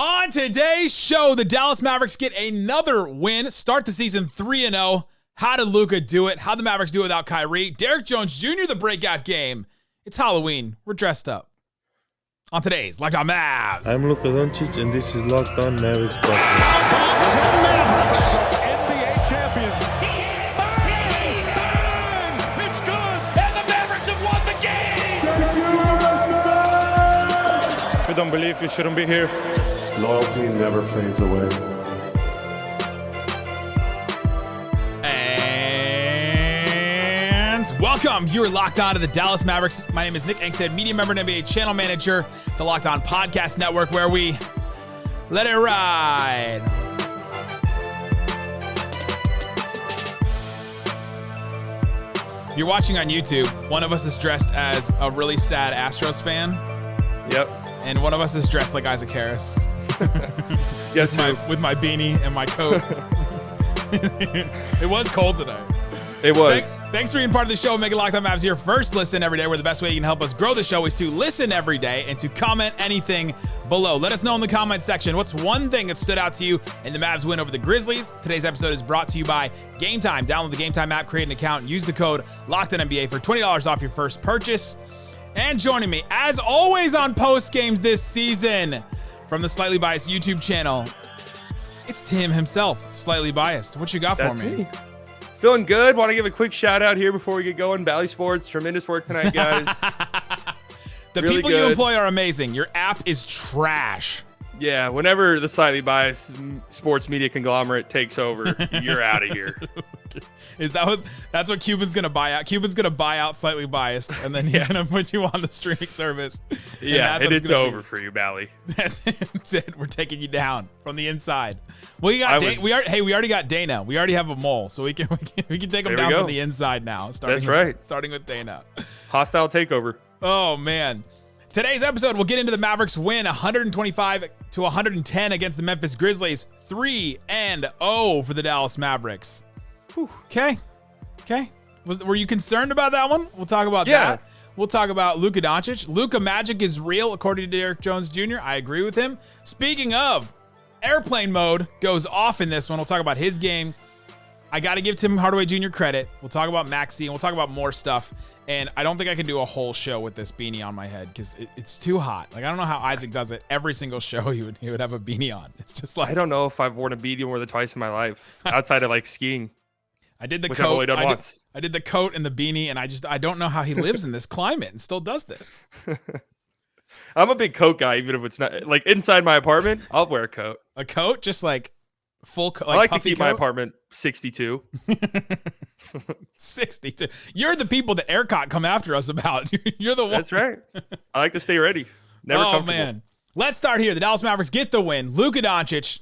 On today's show, the Dallas Mavericks get another win, start the season 3-0. How did Luka do it? How did the Mavericks do it without Kyrie? Derrick Jones Jr., the breakout game. It's Halloween. We're dressed up. On today's LOCKEDON Mavs. I'm Luka Doncic, and this is LOCKEDON Mavericks podcast. LOCKEDON Mavericks, NBA champions. It's good, and the Mavericks have won the game. If you don't believe, you shouldn't be here. Loyalty never fades away. And welcome. You're locked on to the Dallas Mavericks. My name is Nick Angstadt, media member and NBA channel manager, the Locked On Podcast Network, where we let it ride. If you're watching on YouTube, one of us is dressed as a really sad Astros fan. Yep. And one of us is dressed like Isaac Harris. Yes, with my beanie and my coat. It was cold today. it was. Thanks for being part of the show. Making Locked On Mavs your first listen every day, where the best way you can help us grow the show is to listen every day and to comment anything below. Let us know in the comment section what's one thing that stood out to you in the Mavs win over the Grizzlies. Today's episode is brought to you by Game Time. Download the Game Time app, create an account, and use the code LOCKEDONNBA for $20 off your first purchase. And joining me, as always on Post Games this season, from the Slightly Biased YouTube channel, it's Tim himself, Slightly Biased. What you got for me? Feeling good. Want to give a quick shout out here before we get going. Bally Sports, tremendous work tonight, guys. The really people good. you employ are amazing. Your app is trash. Yeah, whenever the Slightly Biased sports media conglomerate takes over, you're out of here. Is that that's what Cuban's gonna buy out? Cuban's gonna buy out Slightly Biased, and then he's gonna put you on the streaming service. Yeah, and it's over for you, Bally. That's it. We're taking you down from the inside. Well, we already got Dana. We already have a mole, so we can take him down from the inside now. Starting with Dana. Hostile takeover. Oh man. Today's episode, we'll get into the Mavericks win 125-110 against the Memphis Grizzlies. 3-0 for the Dallas Mavericks. Okay. Were you concerned about that one? We'll talk about that. We'll talk about Luka Doncic. Luka Magic is real, according to Derrick Jones Jr. I agree with him. Speaking of, airplane mode goes off in this one. We'll talk about his game. I got to give Tim Hardaway Jr. credit. We'll talk about Maxey, and we'll talk about more stuff. And I don't think I can do a whole show with this beanie on my head because it's too hot. Like, I don't know how Isaac does it. Every single show he would have a beanie on. It's just like, I don't know if I've worn a beanie more than twice in my life, outside of like skiing. I did the which coat. I've only done once. I did the coat and the beanie, and I don't know how he lives in this climate and still does this. I'm a big coat guy, even if it's not like inside my apartment. I'll wear a coat. A coat, just like full coat. I like to keep coat? my apartment 62. 62. You're the people that ERCOT come after us about. You're the one. That's right. I like to stay ready. Never comfortable. Man. Let's start here. The Dallas Mavericks get the win. Luka Doncic,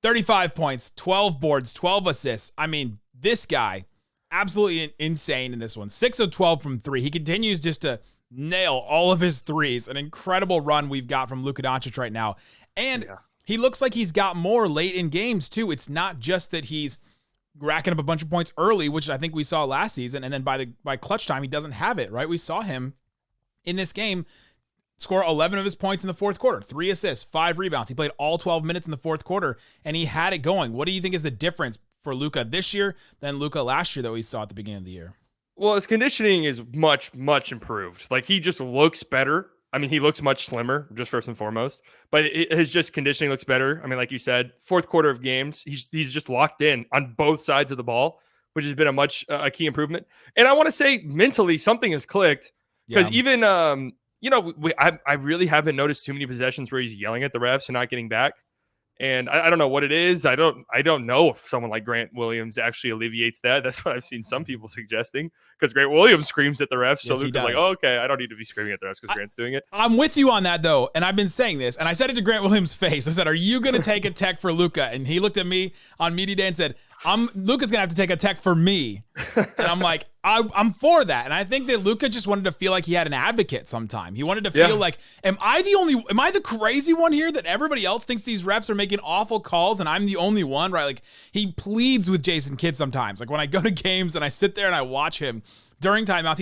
35 points, 12 boards, 12 assists. I mean, this guy, absolutely insane in this one. 6 of 12 from three. He continues just to nail all of his threes. An incredible run we've got from Luka Doncic right now. And he looks like he's got more late in games, too. It's not just that he's racking up a bunch of points early, which I think we saw last season, and then by clutch time, he doesn't have it, right? We saw him in this game score 11 of his points in the fourth quarter, 3 assists, 5 rebounds. He played all 12 minutes in the fourth quarter, and he had it going. What do you think is the difference for Luka this year than Luka last year that we saw at the beginning of the year? Well, his conditioning is much, much improved. Like, he just looks better. I mean, he looks much slimmer, just first and foremost, but his just conditioning looks better. I mean, like you said, fourth quarter of games, he's just locked in on both sides of the ball, which has been a key improvement. And I want to say mentally something has clicked because even, I really haven't noticed too many possessions where he's yelling at the refs and not getting back. And I don't know what it is. I don't know if someone like Grant Williams actually alleviates that. That's what I've seen some people suggesting, because Grant Williams screams at the refs. So Luka's like, oh, okay, I don't need to be screaming at the refs because Grant's doing it. I'm with you on that, though. And I've been saying this, and I said it to Grant Williams' face. I said, are you going to take a tech for Luka? And he looked at me on media day and said, Luka's gonna have to take a tech for me. And I'm like, I'm for that. And I think that Luka just wanted to feel like he had an advocate sometime. He wanted to feel like, am I the crazy one here that everybody else thinks these refs are making awful calls and I'm the only one, right? Like, he pleads with Jason Kidd sometimes. Like, when I go to games and I sit there and I watch him during timeouts,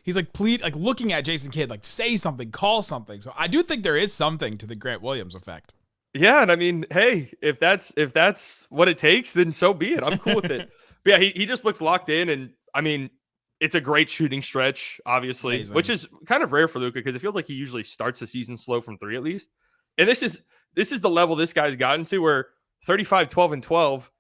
he's like looking at Jason Kidd, like, say something, call something. So I do think there is something to the Grant Williams effect. Yeah, and I mean, hey, if that's what it takes, then so be it. I'm cool with it. But yeah, he just looks locked in, and I mean, it's a great shooting stretch, obviously, Amazing. which is kind of rare for Luka because it feels like he usually starts the season slow from three at least. And this is the level this guy's gotten to where 35, 12, and 12,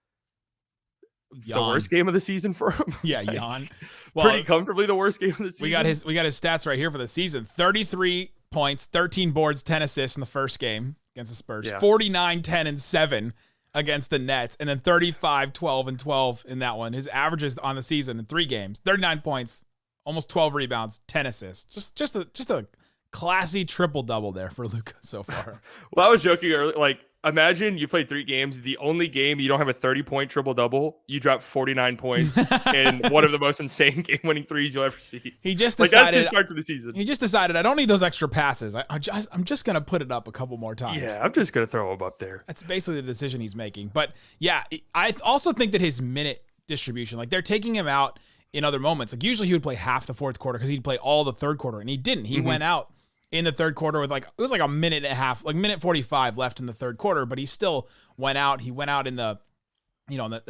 the worst game of the season for him. Yeah, Like, yawn. Well, pretty comfortably the worst game of the season. we got his stats right here for the season. 33 points, 13 boards, 10 assists in the first game against the Spurs. Yeah. 49, 10, and 7 against the Nets, and then 35, 12, and 12 in that one. His averages on the season in 3 games: 39 points, almost 12 rebounds, 10 assists. Just a classy triple double there for Luka so far. Well, I was joking earlier. Like, imagine you played 3 games. The only game you don't have a 30-point triple double, you drop 49 points in one of the most insane game-winning threes you'll ever see. He just Like, decided. that's his start to the season. He just decided I don't need those extra passes. I'm just gonna put it up a couple more times. Yeah, I'm just gonna throw him up there. That's basically the decision he's making. But yeah, I also think that his minute distribution, like they're taking him out in other moments. Like usually he would play half the fourth quarter because he'd play all the third quarter, and he didn't. He went out in the third quarter with it was like a minute and a half, like minute 45 left in the third quarter, but he still went out. He went out in the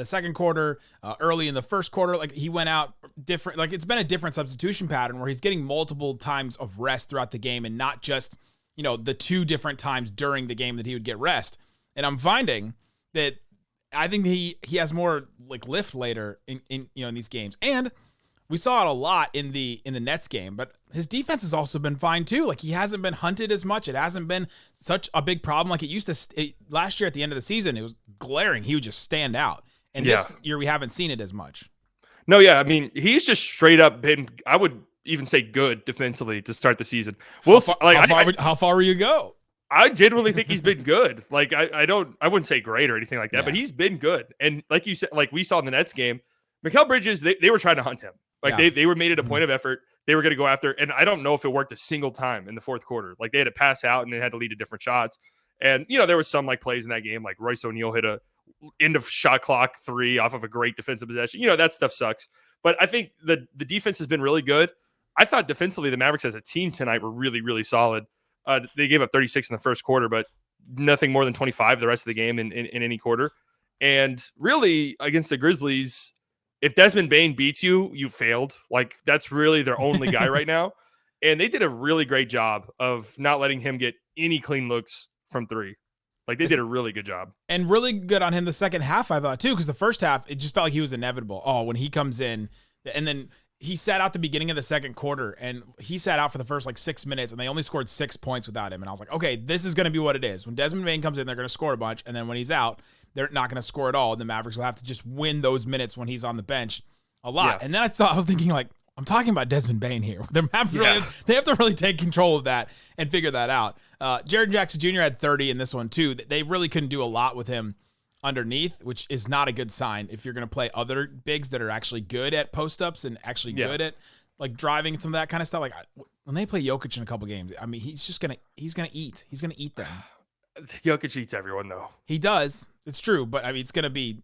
second quarter, early in the first quarter. Like he went out different. Like it's been a different substitution pattern where he's getting multiple times of rest throughout the game and not just, the 2 different times during the game that he would get rest. And I'm finding that I think he has more like lift later in these games. And we saw it a lot in the Nets game, but his defense has also been fine too. Like he hasn't been hunted as much. It hasn't been such a big problem like it used to. Last year at the end of the season, it was glaring. He would just stand out. And this year we haven't seen it as much. No, yeah, I mean, he's just straight up been, I would even say, good defensively to start the season. How far will you go? I genuinely think he's been good. Like I wouldn't say great or anything like that, but he's been good. And like you said, like we saw in the Nets game, Mikal Bridges, they were trying to hunt him. Like they were made it a point of effort. They were going to go after, and I don't know if it worked a single time in the fourth quarter. Like they had to pass out and they had to lead to different shots. And there was some like plays in that game, like Royce O'Neal hit a end of shot clock 3 off of a great defensive possession. That stuff sucks. But I think the defense has been really good. I thought defensively the Mavericks as a team tonight were really, really solid. They gave up 36 in the first quarter, but nothing more than 25 the rest of the game in any quarter. And really against the Grizzlies, if Desmond Bane beats you, you failed. Like that's really their only guy right now. And they did a really great job of not letting him get any clean looks from 3. Like they did a really good job. And really good on him the second half, I thought too, because the first half, it just felt like he was inevitable. Oh, when he comes in, and then he sat out the beginning of the second quarter, and he sat out for the first like 6 minutes, and they only scored 6 points without him. And I was like, okay, this is going to be what it is. When Desmond Bane comes in, they're going to score a bunch, and then when he's out, they're not going to score at all. And the Mavericks will have to just win those minutes when he's on the bench a lot. Yeah. And then I was thinking like, I'm talking about Desmond Bane here. They have to really take control of that and figure that out. Jaren Jackson Jr. had 30 in this one too. They really couldn't do a lot with him underneath, which is not a good sign if you're going to play other bigs that are actually good at post-ups and actually good at like driving and some of that kind of stuff. Like when they play Jokic in a couple games, I mean, he's going to eat. He's going to eat them. Jokic eats everyone though. He does. It's true, but I mean, it's going to be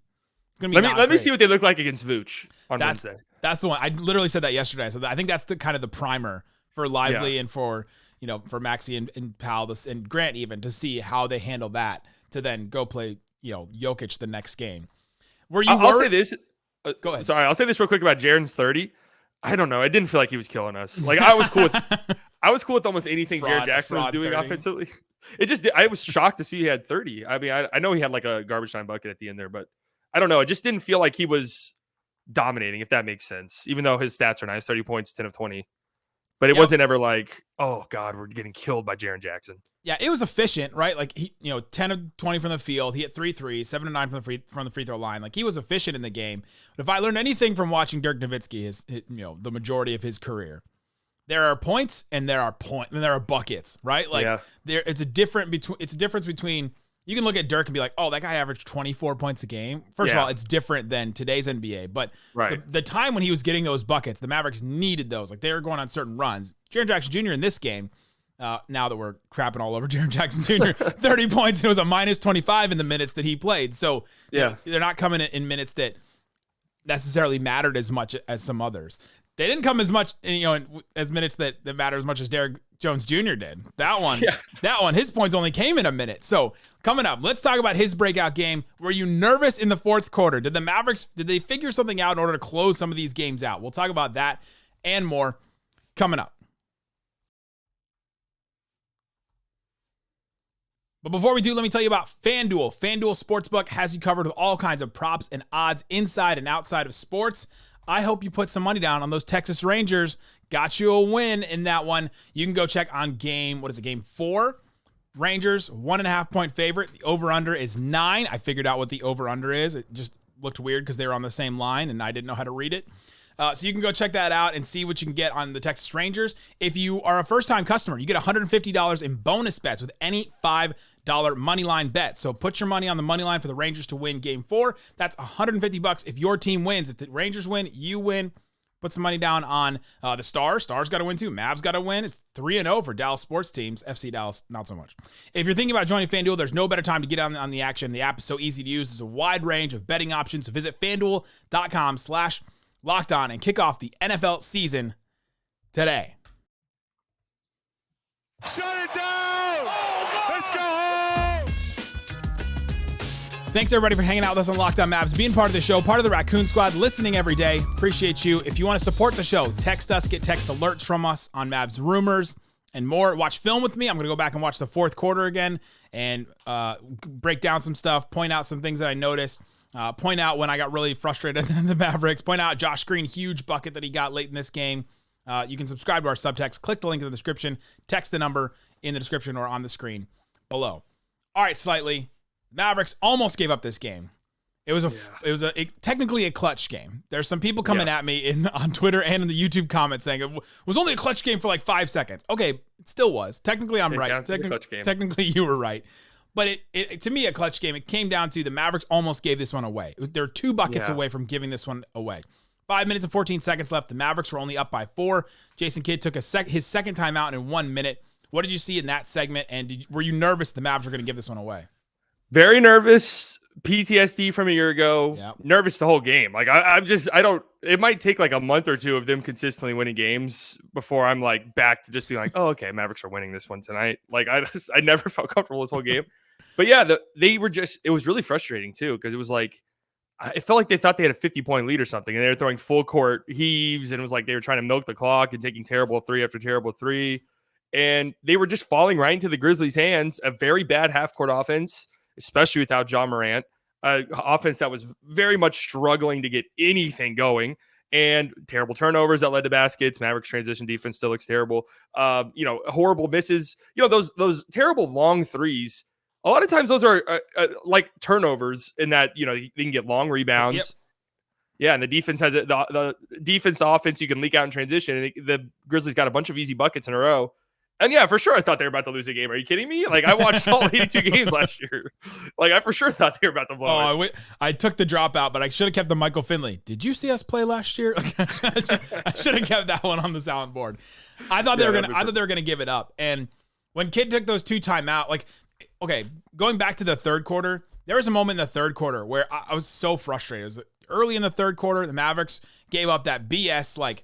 Let me see what they look like against Vooch on Wednesday. That's the one. I literally said that yesterday. So I think that's the kind of the primer for Lively and for Maxey and Powell and Grant even to see how they handle that to then go play Jokic the next game. I'll say this. Go ahead. Sorry, I'll say this real quick about Jaren's 30. I don't know. I didn't feel like he was killing us. Like I was cool with almost anything Jaren Jackson was doing 30. Offensively. I was shocked to see he had 30. I mean, I know he had like a garbage time bucket at the end there, but I don't know. It just didn't feel like he was dominating, if that makes sense. Even though his stats are nice, 30 points, 10 of 20. But it wasn't ever like, oh God, we're getting killed by Jaren Jackson. Yeah, it was efficient, right? Like he, 10 of 20 from the field. He hit 3 threes, 7 of 9 from the free throw line. Like he was efficient in the game. But if I learned anything from watching Dirk Nowitzki, the majority of his career, there are points and there are buckets, right? Like it's a difference between. You can look at Dirk and be like, oh, that guy averaged 24 points a game. First of all, it's different than today's NBA. But the time when he was getting those buckets, the Mavericks needed those. Like they were going on certain runs. Jaren Jackson Jr. in this game, now that we're crapping all over Jaren Jackson Jr., 30 points. It was a minus 25 in the minutes that he played. So they're not coming in minutes that necessarily mattered as much as some others. They didn't come as much, as minutes that matter as much as Derrick Jones Jr. did. That one, his points only came in a minute. So coming up, let's talk about his breakout game. Were you nervous in the fourth quarter? Did the Mavericks, did they figure something out in order to close some of these games out? We'll talk about that and more coming up. But before we do, let me tell you about FanDuel. FanDuel Sportsbook has you covered with all kinds of props and odds inside and outside of sports. I hope you put some money down on those Texas Rangers. Got you a win in that one. You can go check on game 4. Rangers, 1.5 point favorite. The over-under is 9. I figured out what the over-under is. It just looked weird because they were on the same line and I didn't know how to read it. So you can go check that out and see what you can get on the Texas Rangers. If you are a first-time customer, you get $150 in bonus bets with any $5 money line bet. So put your money on the money line for the Rangers to win game 4. That's $150 if your team wins. If the Rangers win, you win. Put some money down on the Stars. Stars got to win too. Mavs got to win. It's 3-0 for Dallas sports teams. FC Dallas, not so much. If you're thinking about joining FanDuel, there's no better time to get on the action. The app is so easy to use. There's a wide range of betting options. So visit FanDuel.com/LockedOn and kick off the NFL season today. Shut it down! Let's go home! Thanks, everybody, for hanging out with us on Locked On Mavs, being part of the show, part of the Raccoon Squad, listening every day. Appreciate you. If you want to support the show, text us, get text alerts from us on Mavs rumors and more. Watch film with me. I'm going to go back and watch the fourth quarter again and break down some stuff, point out some things that I noticed, point out when I got really frustrated in the Mavericks, point out Josh Green, huge bucket that he got late in this game. You can subscribe to our subtext. Click the link in the description. Text the number in the description or on the screen below. All right, Slightly. Mavericks almost gave up this game. It was technically a clutch game. There's some people coming at me on Twitter and in the YouTube comments saying it was only a clutch game for like 5 seconds. Okay, it still was. Technically, I'm right. Technically, you were right. But it to me, a clutch game. It came down to the Mavericks almost gave this one away. They're 2 buckets away from giving this one away. 5 minutes and 14 seconds left. The Mavericks were only up by 4. Jason Kidd took his second timeout in 1 minute. What did you see in that segment? And were you nervous the Mavs were going to give this one away? Very nervous. PTSD from a year ago. Yep. Nervous the whole game. Like it might take like a month or two of them consistently winning games before I'm like back to just being like, oh, okay, Mavericks are winning this one tonight. Like I never felt comfortable this whole game. But yeah, it was really frustrating too, because it was like, it felt like they thought they had a 50-point lead or something, and they were throwing full court heaves, and it was like they were trying to milk the clock and taking terrible 3 after terrible 3. And they were just falling right into the Grizzlies' hands. A very bad half-court offense, especially without Ja Morant. Offense that was very much struggling to get anything going, and terrible turnovers that led to baskets. Mavericks transition defense still looks terrible. Horrible misses. Those terrible long threes. A lot of times those are like turnovers in that, they can get long rebounds. Yep. Yeah, and the defense has the defense offense you can leak out in transition. And the Grizzlies got a bunch of easy buckets in a row. And yeah, for sure, I thought they were about to lose a game. Are you kidding me? Like, I watched all 82 games last year. Like, I for sure thought they were about to blow it. I took the dropout, but I should have kept the Michael Finley. Did you see us play last year? I should have kept that one on the sound board. I thought they were gonna give it up. And when Kidd took those 2 timeout, like, okay, going back to the third quarter, there was a moment in the third quarter where I was so frustrated. It was early in the third quarter. The Mavericks gave up that BS like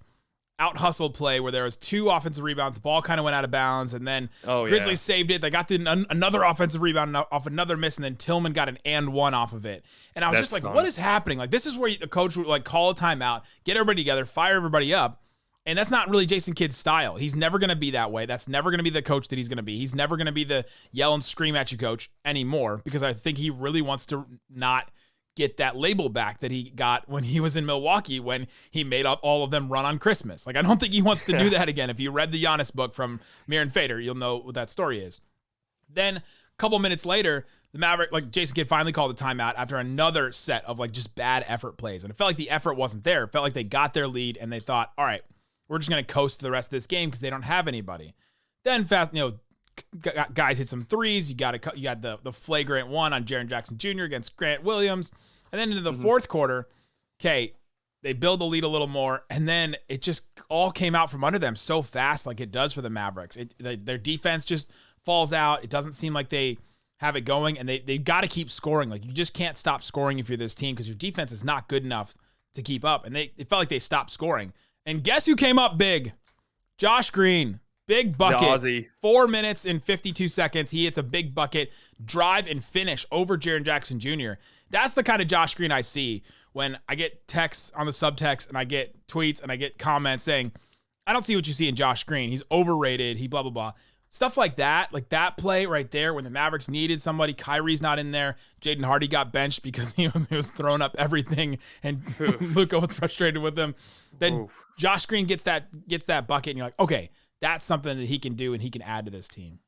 out-hustled play where there was 2 offensive rebounds. The ball kind of went out of bounds, and then Grizzlies saved it. They got another offensive rebound off another miss, and then Tillman got an and one off of it. And I was just like, what is happening? Like, this is where the coach would like call a timeout, get everybody together, fire everybody up. And that's not really Jason Kidd's style. He's never going to be that way. That's never going to be the coach that he's going to be. He's never going to be the yell and scream at you coach anymore, because I think he really wants to not get that label back that he got when he was in Milwaukee, when he made up all of them run on Christmas. Like, I don't think he wants to do that again. If you read the Giannis book from Mir and Fader, you'll know what that story is. Then a couple minutes later, the Maverick, like Jason Kidd finally called a timeout after another set of like just bad effort plays. And it felt like the effort wasn't there. It felt like they got their lead and they thought, all right, we're just going to coast the rest of this game because they don't have anybody. Then guys hit some threes. You got the flagrant one on Jaren Jackson Jr. against Grant Williams. And then into the fourth quarter, okay, they build the lead a little more, and then it just all came out from under them so fast, like it does for the Mavericks. Their defense just falls out. It doesn't seem like they have it going, and they got to keep scoring. Like, you just can't stop scoring if you're this team, because your defense is not good enough to keep up. And it felt like they stopped scoring. And guess who came up big? Josh Green. Big bucket. Jazzy. 4 minutes and 52 seconds. He hits a big bucket, drive and finish over Jaren Jackson Jr. That's the kind of Josh Green I see when I get texts on the subtext and I get tweets and I get comments saying, I don't see what you see in Josh Green. He's overrated. He blah, blah, blah. Stuff like that play right there when the Mavericks needed somebody. Kyrie's not in there. Jaden Hardy got benched because he was throwing up everything and Luka was frustrated with him. Then Josh Green gets that bucket and you're like, okay, that's something that he can do and he can add to this team.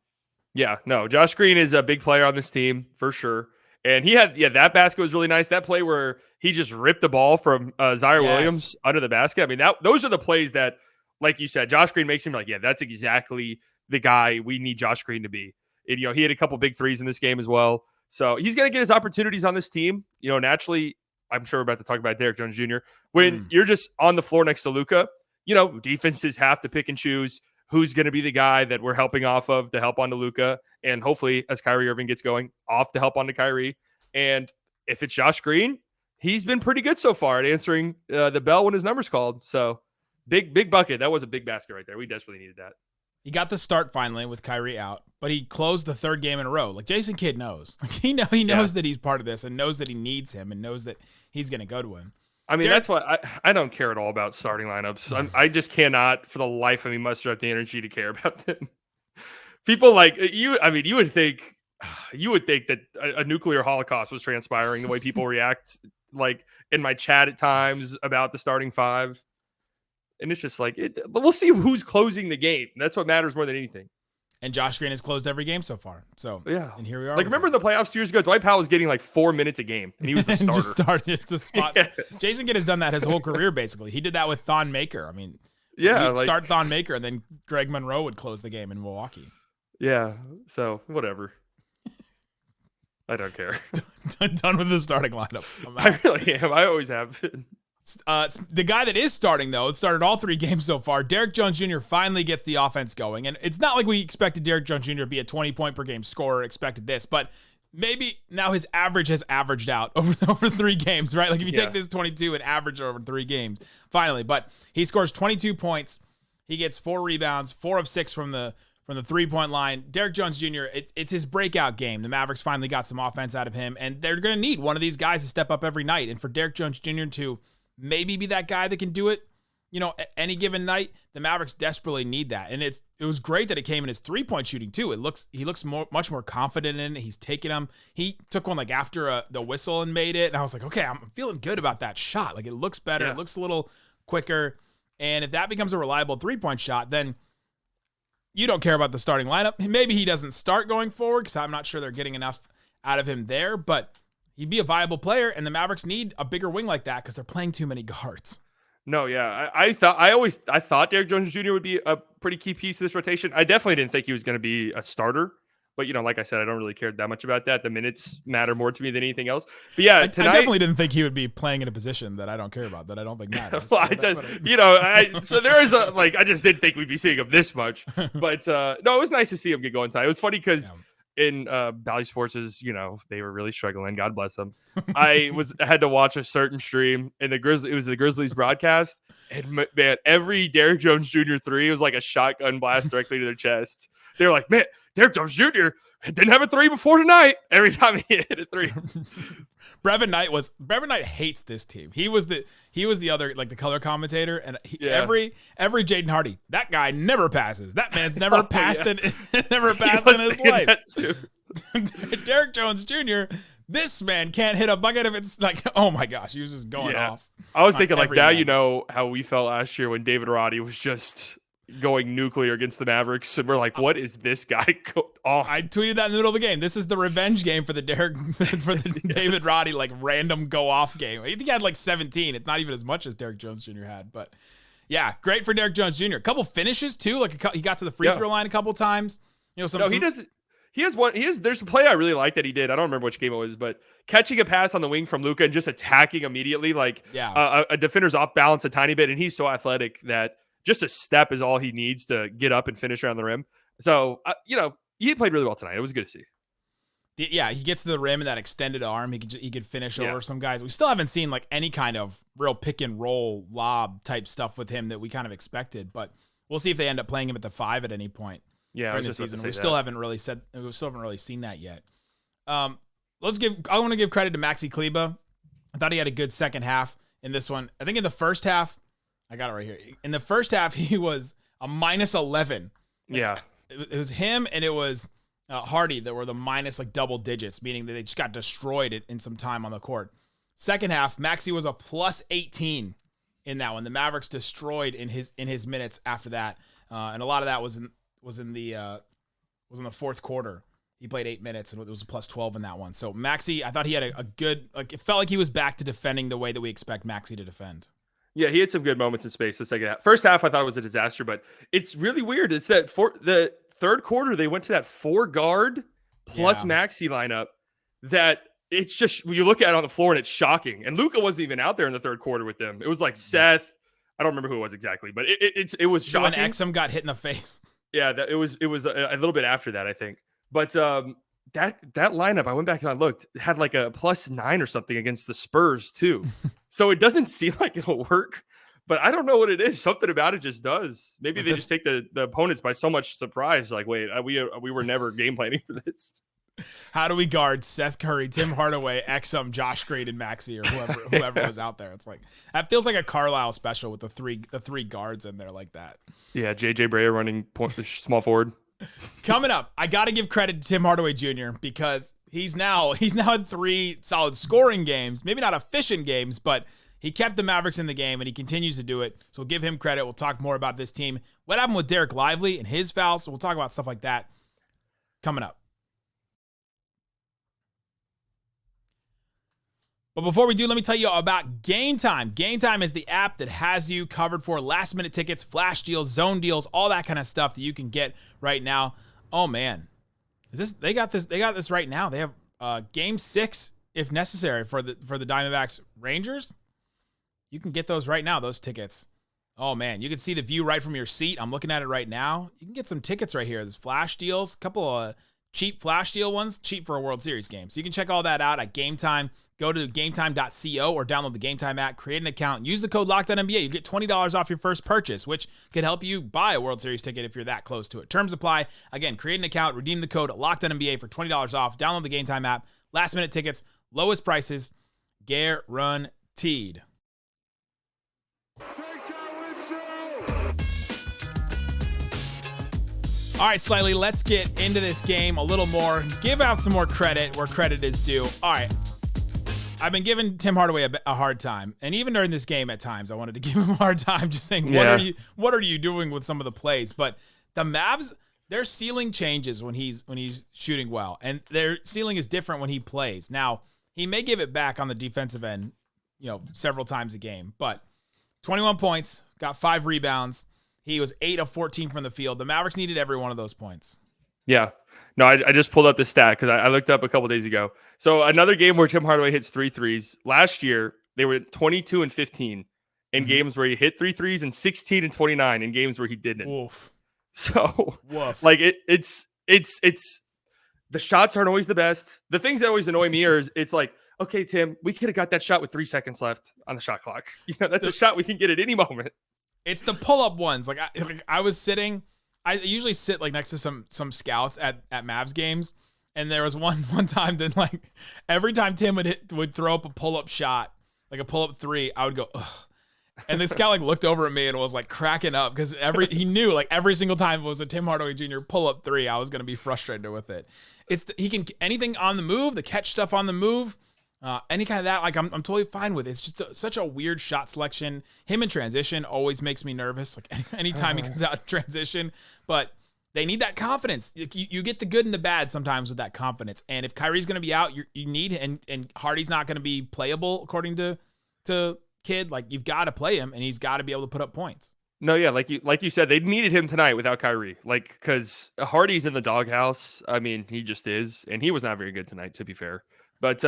Yeah, no, Josh Green is a big player on this team for sure. And he had, that basket was really nice. That play where he just ripped the ball from Zaire Williams under the basket. I mean, those are the plays that, like you said, Josh Green makes him like, yeah, that's exactly the guy we need Josh Green to be. And, he had a couple big threes in this game as well. So he's going to get his opportunities on this team. Naturally, I'm sure we're about to talk about Derrick Jones Jr. When you're just on the floor next to Luka, defenses have to pick and choose who's going to be the guy that we're helping off of to help onto Luka. And hopefully, as Kyrie Irving gets going, off to help onto Kyrie. And if it's Josh Green, he's been pretty good so far at answering the bell when his number's called. So big bucket. That was a big basket right there. We desperately needed that. He got the start finally with Kyrie out, but he closed the third game in a row. Like Jason Kidd knows. He knows that he's part of this and knows that he needs him and knows that he's going to go to him. I mean, that's why I don't care at all about starting lineups. I just cannot, for the life of me, muster up the energy to care about them. People like you. I mean, you would think that a nuclear holocaust was transpiring the way people react, like in my chat at times about the starting five. And it's just like, but we'll see who's closing the game. That's what matters more than anything. And Josh Green has closed every game so far. So yeah, and here we are. Like remember the playoffs 2 years ago? Dwight Powell was getting like 4 minutes a game, and he was the starter. Just started the spot. Yes. Jason Kidd has done that his whole career basically. He did that with Thon Maker. I mean, yeah, he'd start Thon Maker, and then Greg Monroe would close the game in Milwaukee. Yeah. So whatever. I don't care. Done with the starting lineup. I really am. I always have been. The guy that is starting, though, it started all 3 games so far. Derrick Jones Jr. finally gets the offense going. And it's not like we expected Derrick Jones Jr. to be a 20-point-per-game scorer, expected this. But maybe now his average has averaged out over 3 games, right? Like if you take this 22 and average it over 3 games, finally. But he scores 22 points. He gets 4 rebounds, 4 of 6 from the 3-point line. Derrick Jones Jr., it's his breakout game. The Mavericks finally got some offense out of him. And they're going to need one of these guys to step up every night. And for Derrick Jones Jr. to maybe be that guy that can do it, any given night. The Mavericks desperately need that. And it was great that it came in his 3-point shooting too. He looks much more confident in it. He's taking them. He took one like after the whistle and made it. And I was like, okay, I'm feeling good about that shot. Like it looks better. Yeah. It looks a little quicker. And if that becomes a reliable 3-point shot, then you don't care about the starting lineup. Maybe he doesn't start going forward because I'm not sure they're getting enough out of him there, but he'd be a viable player, and the Mavericks need a bigger wing like that because they're playing too many guards. No, yeah. I thought Derrick Jones Jr. would be a pretty key piece of this rotation. I definitely didn't think he was going to be a starter. But, like I said, I don't really care that much about that. The minutes matter more to me than anything else. But, yeah, tonight... I definitely didn't think he would be playing in a position that I don't care about, that I don't think matters. Well, so there is I just didn't think we'd be seeing him this much. But, no, it was nice to see him get going tonight. It was funny because... Yeah. In Bally Sports, they were really struggling. God bless them. I had to watch a certain stream, and it was the Grizzlies broadcast. And man, every Derrick Jones Jr. 3 was like a shotgun blast directly to their chest. They were like, man, Derrick Jones Jr. didn't have a 3 before tonight. Every time he hit a 3. Brevin Knight hates this team. He was the other, like the color commentator, and every Jaden Hardy, that guy never passes. That man's never passed in his life. Derrick Jones Jr., this man can't hit a bucket if it's like, oh my gosh, he was just going off. I was thinking like now man. How we felt last year when David Roddy was just going nuclear against the Mavericks, and we're like, what is this guy I tweeted that in the middle of the game. This is the revenge game for the David Roddy like random go off game. I think he had like 17. It's not even as much as Derrick Jones Jr. had, but yeah, great for Derrick Jones Jr. A couple finishes too. Like he got to the free throw line a couple times. There's a play I really like that he did. I don't remember which game it was, but catching a pass on the wing from Luka and just attacking immediately, like a defender's off balance a tiny bit, and he's so athletic that just a step is all he needs to get up and finish around the rim. So, he played really well tonight. It was good to see. Yeah, he gets to the rim in that extended arm. He could finish over some guys. We still haven't seen like any kind of real pick and roll lob type stuff with him that we kind of expected. But We'll see if they end up playing him at the 5 at any point during the season. We still haven't really seen that yet. I want to give credit to Maxi Kleber. I thought he had a good second half in this one. I think in the first half, I got it right here. In the first half, he was a minus 11. Yeah. It was him and it was Hardy that were the minus like double digits, meaning that they just got destroyed in some time on the court. Second half, Maxi was a plus 18 in that one. The Mavericks destroyed in his minutes after that, and a lot of that was in the fourth quarter. He played 8 minutes and it was a plus 12 in that one. So Maxi, I thought he had a good, like, it felt like he was back to defending the way that we expect Maxi to defend. Yeah, he had some good moments in space the second half. First half, I thought it was a disaster, but it's really weird. It's that for the third quarter, they went to that 4-guard plus Maxi lineup that it's just, when you look at it on the floor and it's shocking. And Luka wasn't even out there in the third quarter with them. It was like Seth. I don't remember who it was exactly, but it was shocking. When Exum got hit in the face. Yeah, it was a little bit after that, I think. But that lineup, I went back and I looked, had like a plus 9 or something against the Spurs too. So it doesn't seem like it'll work, but I don't know what it is. Something about it just does. Maybe they just take the opponents by so much surprise. Like, wait, we were never game planning for this. How do we guard Seth Curry, Tim Hardaway, Exum, Josh Green, and Maxi, or whoever was out there? It's like, that feels like a Carlisle special with the three guards in there like that. Yeah, JJ Brea running small forward. Coming up, I got to give credit to Tim Hardaway Jr. because he's now had 3 solid scoring games, maybe not efficient games, but he kept the Mavericks in the game and he continues to do it. So we'll give him credit. We'll talk more about this team. What happened with Dereck Lively and his fouls? So we'll talk about stuff like that coming up. But before we do, let me tell you about Game Time. Game Time is the app that has you covered for last-minute tickets, flash deals, zone deals, all that kind of stuff that you can get right now. Oh man, they got this right now. They have Game 6 if necessary for the Diamondbacks Rangers. You can get those right now, those tickets. Oh man, you can see the view right from your seat. I'm looking at it right now. You can get some tickets right here. There's flash deals, a couple of cheap flash deal ones, cheap for a World Series game. So you can check all that out at Game Time. Go to gametime.co or download the Game Time app, create an account, use the code LOCKEDONNBA. You get $20 off your first purchase, which could help you buy a World Series ticket if you're that close to it. Terms apply. Again, create an account, redeem the code LOCKEDONNBA for $20 off. Download the Game Time app. Last minute tickets, lowest prices, guaranteed. All right, Slightly, let's get into this game a little more. Give out some more credit where credit is due. All right. I've been giving Tim Hardaway a hard time, and even during this game at times, I wanted to give him a hard time, just saying, what are you doing with some of the plays? But the Mavs, their ceiling changes when he's shooting well, and their ceiling is different when he plays. Now, he may give it back on the defensive end, several times a game, but 21 points, got 5 rebounds. He was 8 of 14 from the field. The Mavericks needed every one of those points. Yeah. No, I just pulled up the stat because I looked up a couple days ago. So another game where Tim Hardaway hits 3 threes. Last year, they were 22 and 15 in games where he hit 3 threes and 16 and 29 in games where he didn't. Woof. So, Woof. like, it's the shots aren't always the best. The things that always annoy me are, it's like, okay, Tim, we could have got that shot with 3 seconds left on the shot clock. That's a shot we can get at any moment. It's the pull-up ones. Like I was sitting, I usually sit like next to some scouts at Mavs games, and there was one time that like every time Tim would throw up a pull-up shot, like a pull-up 3, I would go, ugh. And the scout like looked over at me and was like cracking up because he knew like every single time it was a Tim Hardaway Jr. pull-up 3, I was gonna be frustrated with it. He can anything on the move, the catch stuff on the move. Any kind of that, like I'm totally fine with it. It's just such a weird shot selection. Him in transition always makes me nervous. Like anytime he comes out in transition, but they need that confidence. You get the good and the bad sometimes with that confidence. And if Kyrie's going to be out, you need and Hardy's not going to be playable according to Kid. Like you've got to play him, and he's got to be able to put up points. No, yeah, like you said, they needed him tonight without Kyrie. Like because Hardy's in the doghouse. I mean, he just is, and he was not very good tonight, to be fair. But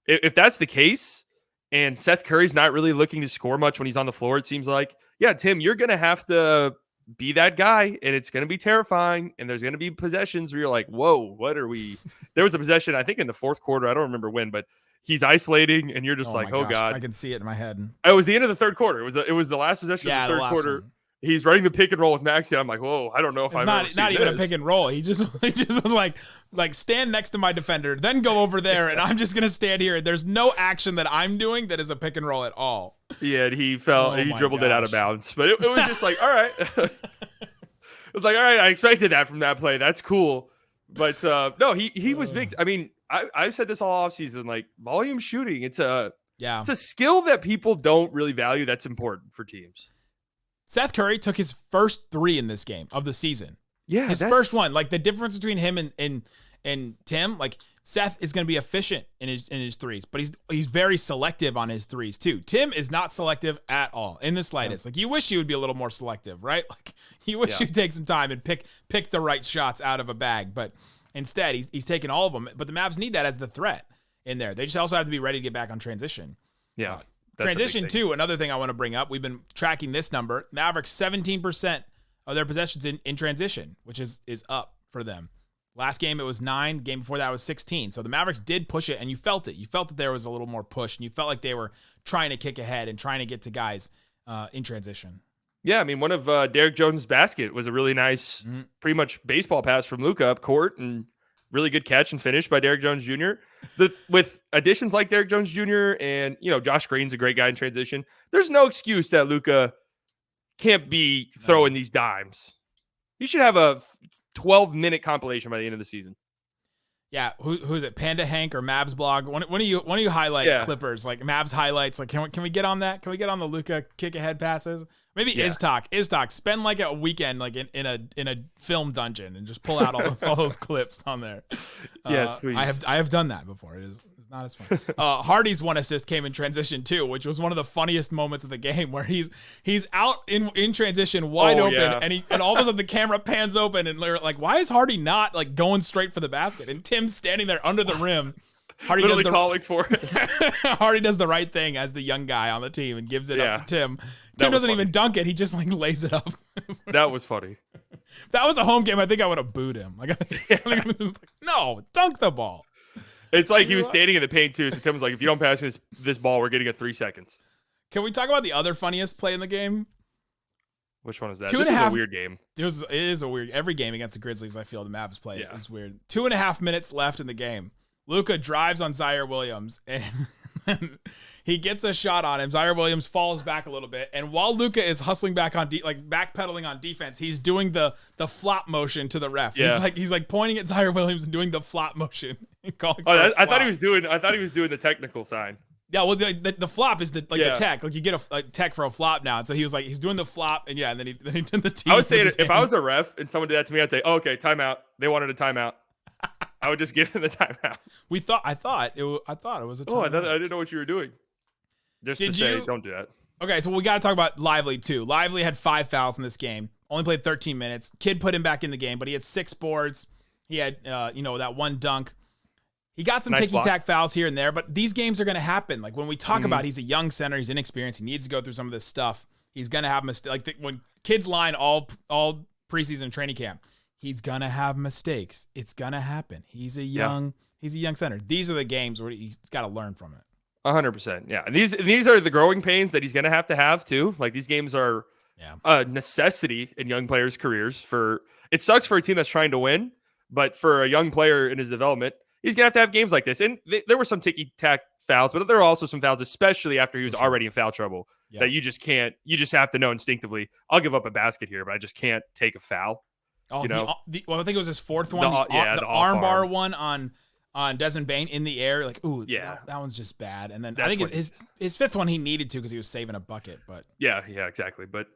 if that's the case, and Seth Curry's not really looking to score much when he's on the floor, it seems like, yeah, Tim, you're going to have to be that guy, and it's going to be terrifying, and there's going to be possessions where you're like, whoa, what are we? There was a possession, I think, in the fourth quarter. I don't remember when, but he's isolating, and you're just like, oh, God. I can see it in my head. It was the end of the third quarter. It was the last possession of the third quarter. he's running the pick and roll with Maxi. I'm like, whoa, I don't know if It's I've ever seen not even a this. pick and roll. He just was like stand next to my defender, then go over there, and I'm just gonna stand here. There's no action that I'm doing that is a pick and roll at all. Yeah, and he fell. Oh He my dribbled it out of gosh. bounds, but it was just like, all right. It was like, all right, I expected that from that play. That's cool. But no, he was big. I mean, I've said this all offseason, like volume shooting. It's a skill that people don't really value. That's important for teams. Seth Curry took his first 3 in this game of the season. Yeah, his first one. Like the difference between him and Tim, like Seth is going to be efficient in his threes, but he's very selective on his threes too. Tim is not selective at all in the slightest. Like you wish he would be a little more selective, right? Like you wish you'd take some time and pick the right shots out of a bag, but instead he's taking all of them. But the Mavs need that as the threat in there. They just also have to be ready to get back on transition. Yeah. Transition too, another thing I want to bring up. We've been tracking this number. Mavericks 17% of their possessions in transition, which is up for them. Last game it was 9. Game before that was 16. So the Mavericks did push it, and you felt it. You felt that there was a little more push, and you felt like they were trying to kick ahead and trying to get to guys in transition. Yeah, I mean, one of Derrick Jones' basket was a really nice, pretty much baseball pass from Luka up court, and really good catch and finish by Derrick Jones Jr. With additions like Derrick Jones Jr. and, Josh Green's a great guy in transition, there's no excuse that Luka can't be throwing these dimes. He should have a 12-minute compilation by the end of the season. Yeah, who's it? Panda Hank or Mavs blog? One of you highlight Clippers, like Mavs highlights. Like, can we get on that? Can we get on the Luka kick ahead passes? Maybe Iztok. Spend like a weekend like in a film dungeon and just pull out all those clips on there. Yes, please. I have done that before. It's not as fun. Hardy's one assist came in transition too, which was one of the funniest moments of the game, where he's out in transition wide open, and all of a sudden the camera pans open and they're like, why is Hardy not like going straight for the basket? And Tim's standing there under the rim. Hardy literally calling for it. Hardy does the right thing as the young guy on the team and gives it up to Tim. Tim doesn't even dunk it; he just like lays it up. That was funny. If that was a home game, I think I would have booed him. Like, no, dunk the ball. It's like he was standing in the paint too. So Tim was like, "If you don't pass me this ball, we're getting a 3 seconds." Can we talk about the other funniest play in the game? Which one is that? 2.5. This is a weird game. It is a weird. Every game against the Grizzlies, I feel the Mavs play is weird. 2.5 minutes left in the game. Luka drives on Zaire Williams, and he gets a shot on him. Zaire Williams falls back a little bit, and while Luka is hustling back on backpedaling on defense, he's doing the flop motion to the ref. Yeah. He's like pointing at Zaire Williams and doing the flop motion. I thought he was doing the technical sign. Yeah, well, the flop is the tech. Like you get a tech for a flop now, and so he was like he's doing the flop, and then he did the team. I was saying if I was a ref and someone did that to me, I'd say, okay, timeout. They wanted a timeout. I would just give him the timeout. I thought it was a timeout. Oh, I didn't know what you were doing. Don't do that. Okay, so we got to talk about Lively too. Lively had 5 fouls in this game. Only played 13 minutes. Kid put him back in the game, but he had 6 boards. He had that one dunk. He got some ticky-tack fouls here and there, but these games are going to happen. Like when we talk about he's a young center, he's inexperienced, he needs to go through some of this stuff. He's going to have mistakes. Like when kids line all preseason training camp, he's going to have mistakes. It's going to happen. He's a young center. These are the games where he's got to learn from it. 100%. Yeah. And these are the growing pains that he's going to have too. Like these games are a necessity in young players' careers. It sucks for a team that's trying to win, but for a young player in his development, he's going to have games like this. And there were some ticky-tack fouls, but there are also some fouls, especially after he was already in foul trouble, that you just have to know instinctively, I'll give up a basket here, but I just can't take a foul. Oh, I think it was his 4th one. The armbar one on Desmond Bane in the air. Like, ooh, that one's just bad. And then I think his 5th one he needed to because he was saving a bucket. But yeah, exactly. But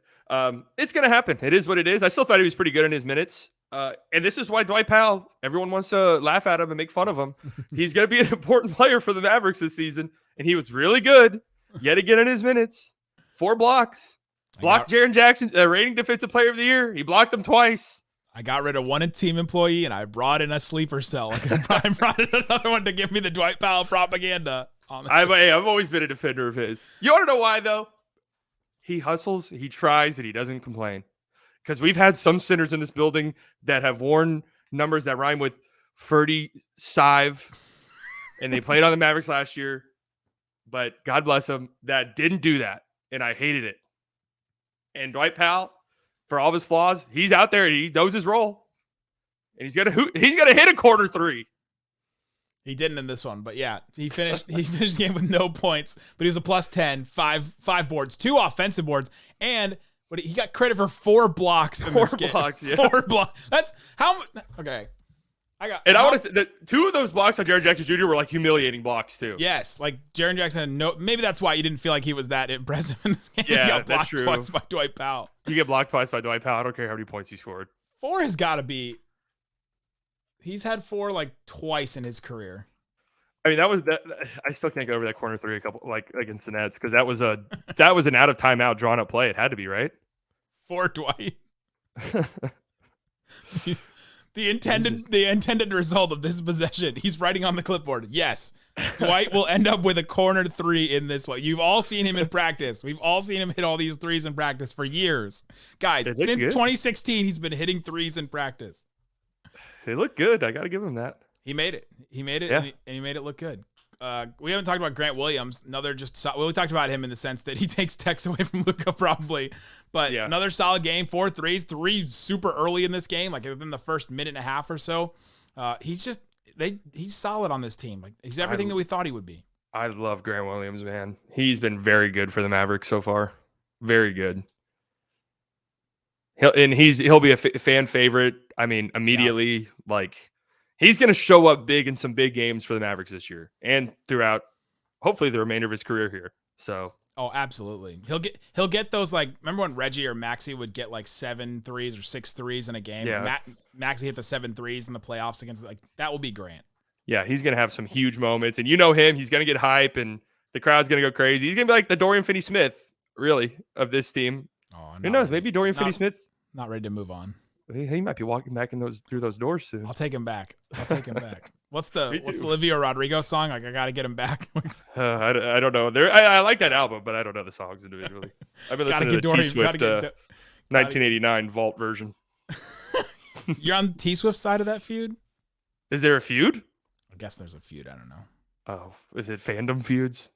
it's going to happen. It is what it is. I still thought he was pretty good in his minutes. And this is why Dwight Powell, everyone wants to laugh at him and make fun of him. He's going to be an important player for the Mavericks this season. And he was really good yet again in his minutes. 4 blocks. Blocked Jaren Jackson, reigning defensive player of the year. He blocked him twice. I got rid of one team employee and I brought in a sleeper cell. I brought in another one to give me the Dwight Powell propaganda. I've always been a defender of his. You want to know why, though? He hustles, he tries, and he doesn't complain. Because we've had some centers in this building that have worn numbers that rhyme with 35, and they played on the Mavericks last year. But God bless him, that didn't do that, and I hated it. And Dwight Powell, for all of his flaws, he's out there and he knows his role. And he's gonna hit a corner three. He didn't in this one, but yeah, he finished the game with no points, but he was a plus 10, five boards, 2 offensive boards, and but he got credit for 4 blocks in this game. 4 blocks, yeah. 4 blocks. That's how okay. I want to say that 2 of those blocks on Derrick Jones Jr. were like humiliating blocks too. Yes, like Jaren Jackson. No, maybe that's why you didn't feel like he was that impressive in this game. Yeah, he got that's blocked true. twice by Dwight Powell. You get blocked twice by Dwight Powell. I don't care how many points you scored. 4 has got to be. He's had 4 like twice in his career. I mean, I still can't get over that corner 3 against the Nets because that was an out of timeout drawn up play. It had to be, right? For Dwight. The intended result of this possession. He's writing on the clipboard. Yes, Dwight will end up with a corner 3 in this one. You've all seen him in practice. We've all seen him hit all these threes in practice for years. Guys, since 2016, he's been hitting threes in practice. They look good. I got to give him that. He made it. Yeah. And he made it look good. We haven't talked about Grant Williams. We talked about him in the sense that he takes techs away from Luka probably, but Yeah. Another solid game, 4 threes, 3 super early in this game, like within the first minute and a half or so. He's solid on this team. Like he's everything that we thought he would be. I love Grant Williams, man. He's been very good for the Mavericks so far. Very good. He'll be a fan favorite. I mean, immediately, he's going to show up big in some big games for the Mavericks this year and throughout, hopefully, the remainder of his career here. So, oh, absolutely. He'll get those, like, remember when Reggie or Maxey would get like 7 threes or 6 threes in a game? Yeah. Maxey hit the 7 threes in the playoffs against, like, that will be Grant. Yeah, he's going to have some huge moments. And you know him, he's going to get hype and the crowd's going to go crazy. He's going to be like the Dorian Finney-Smith, really, of this team. Oh, who knows? Maybe Dorian Finney-Smith. Not ready to move on. He might be walking back through those doors soon. I'll take him back. What's the Olivia Rodrigo song? Like, I got to get him back. I don't know. I like that album, but I don't know the songs individually. I've been listening to the T-Swift 1989 Vault version. You're on T-Swift's side of that feud? Is there a feud? I guess there's a feud. I don't know. Oh, is it fandom feuds?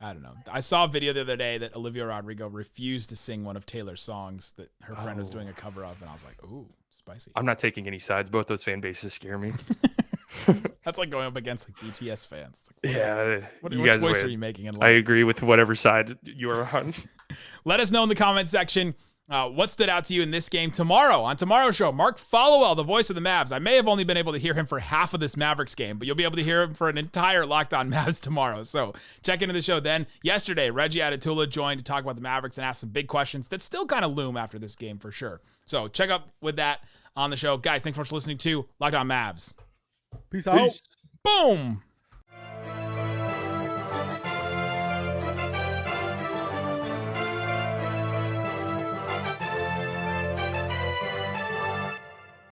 I don't know. I saw a video the other day that Olivia Rodrigo refused to sing one of Taylor's songs that her friend was doing a cover of, and I was like, ooh, spicy. I'm not taking any sides. Both those fan bases scare me. That's like going up against like BTS fans. Like, which choice are you making in life? I agree with whatever side you are on. Let us know in the comment section what stood out to you in this game tomorrow. On tomorrow's show, Mark Followell, the voice of the Mavs. I may have only been able to hear him for half of this Mavericks game, but you'll be able to hear him for an entire Locked On Mavs tomorrow. So check into the show then. Yesterday, Reggie Adatula joined to talk about the Mavericks and ask some big questions that still kind of loom after this game for sure. So check up with that on the show. Guys, thanks so much for listening to Locked On Mavs. Peace out. Boom.